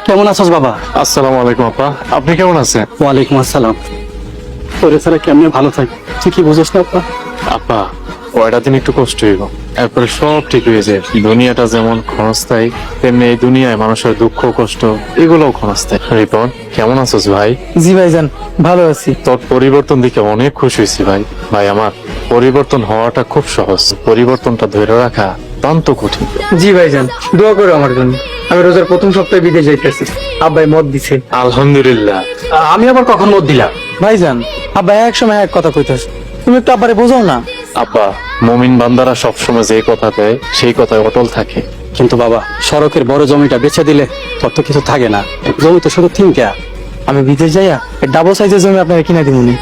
কেমন আছোস বাবা? আসসালামু আলাইকুম আপা, আপনি কেমন আছেন? ওয়ালাইকুম আসসালাম। তোরে ছাড়া কেমনে ভালো থাকি, তুই কি বুঝোস না আপা? আপা ওইটা দিন একটু কষ্ট হইব, এরপরে সব ঠিক হয়ে যায়। দুনিয়াটা যেমন ক্ষণস্থায়ী, তেমনি এই দুনিয়ায় মানুষের দুঃখ কষ্ট এগুলোও ক্ষণস্থায়ী। রিপন, কেমন আছোস ভাই? জি ভাইজান, ভালো আছি। তোর পরিবর্তন দেখে অনেক খুশি হয়েছি ভাই। ভাই আমার, পরিবর্তন হওয়াটা খুব সহজ, পরিবর্তনটা ধরে রাখা অত্যন্ত কঠিন। জি ভাইজান, দোয়া করো আমার জন্য। আমি রোজার প্রথম সপ্তাহে বিদেশ যাইতেছি, আব্বাই মত দিছে। আলহামদুলিল্লাহ। আমি আবার কখন মত দিলাম? ভাইজান, আব্বাই এক সময় এক কথা কইতাছে, তুমি একটু আব্বারে বোঝাও না। আপা, মুমিন বান্দারা সবসময় যে কথা দেয় সেই কথায় অটল থাকে। কিন্তু বাবা, সড়কের বড় জমিটা বেচে দিলে তোর তো কিছু থাকে না, জমি তো শুধু তিনটা। আমি বিদেশ যাইয়া ডাবল সাইজের জমি আপনাকে কিনে দিব নি।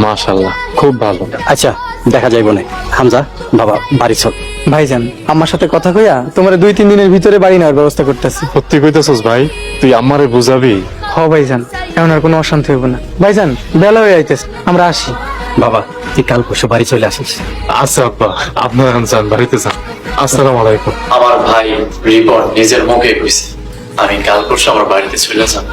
মাশাআল্লাহ, খুব ভালো। আচ্ছা, দেখা যাইব না। হামজা বাবা, বাড়ি চল। ভাইজান, আমার সাথে কথা কইয়া তোমার 2-3 দিনের ভিতরে বাড়ি নেওয়ার ব্যবস্থা করতেছি। সত্যি কইতেছস ভাই? তুই আমারে বুঝাবি? হ ভাইজান, এমন আর কোনো অশান্তি হইব না। ভাইজান, বেলা হয়ে আইতেছে, আমরা আসি। বাবা, তুই কাল পরশু বাড়ি চলে আসিস। আচ্ছা আব্বা, আপনার যান, বাড়িতে যান। আসসালামু আলাইকুম। আমার ভাই রিপন নিজের মুখে কইছে আমি কাল পরশু আমার বাড়িতে চলে যাব।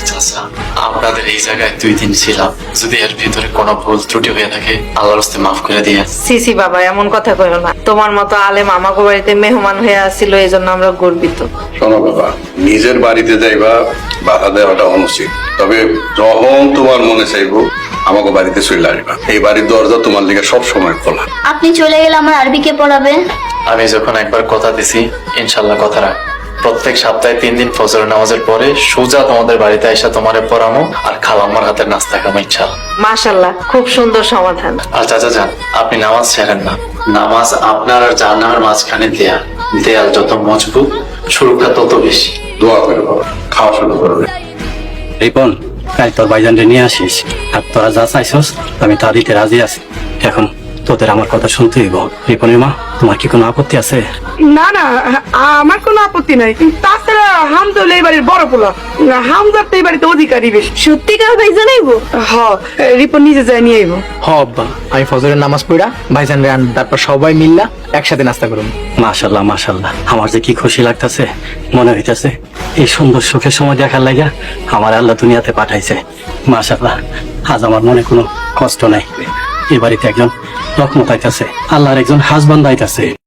চাচা, আপনাদের এই জায়গায় 2 দিন ছিলাম, যদি এর ভিতরে কোনো ভুল ত্রুটি হয়ে থাকে আল্লাহর রাস্তে মাফ করে দিয়ে। সিসি বাবা, এমন কথা কইও না। তোমার মতো আলেম আমাগো বাড়িতে মেহমান হয়ে আসছিল, এই জন্য আমরা গর্বিত। শোনো বাবা, নিজের বাড়িতে যাইবা বাধা দেওয়াটা অনুচিত। তবে যখন তোমার মনে চাইবো আমাকে বাড়িতে চলে আসবা। এই বাড়ির দরজা তোমার লিগে সব সময় খোলা। আপনি চলে গেলে আমার আরবি কে পড়াবে? আমি যখন একবার কথা দিছি, ইনশাল্লাহ কথা রাখ। প্রত্যেক সপ্তাহে 3 দিন ফজর নামাজের পরে সোজা তোমাদের বাড়িতে এসে তোমারে পড়ামো আর খালাম্মার হাতের নাস্তা খাবো ইনশাল্লাহ। মাশাআল্লাহ, খুব সুন্দর সমাধান। আর চাচা যান, আপনি নামাজ ছেড়েন না। নামাজ আপনার আর জান্নাতের মাঝখানে দেয়াল, দেয়াল যত মজবুত সুরক্ষা তত বেশি। দোয়া করে বাবা, খাওয়া শুরু করবে। রিপন, কাল তোর ভাইজানরে নিয়ে আসিস, আর তোরা যা চাইছস আমি তা দিতে রাজি আছি। এখন তোদের আমার কথা শুনতে হইব। রিপনের মা, তোমার কি কোনো আপত্তি আছে? না না, আমার কোনো আপত্তি নাই। তাছাড়া হামজা হলো এই বাড়ির বড় পোলা, হামজার তো এই বাড়িতে অধিকারী বেশি। সত্যিকার ভাই জানাইবো? হ, রিপন নিজে যায় নিয়ে আইবো। হ আব্বা, আমি ফজরের নামাজ পড়া ভাইজান রে আন, তারপর সবাই মিল্লা একসাথে নাস্তা করুন। মাশাল্লাহ মাশাল্লাহ, আমার যে কি খুশি লাগতেছে। মনে হইতেছে এই সুন্দর সুখের সময় দেখার লাগা আমার আল্লাহ দুনিয়াতে পাঠাইছে। মাশাল্লাহ, আজ আমার মনে কোনো কষ্ট নাই। এই বাড়িতে একজন রহমত আইতাছে, আল্লাহর একজন হাজবান্দ আইতাছে।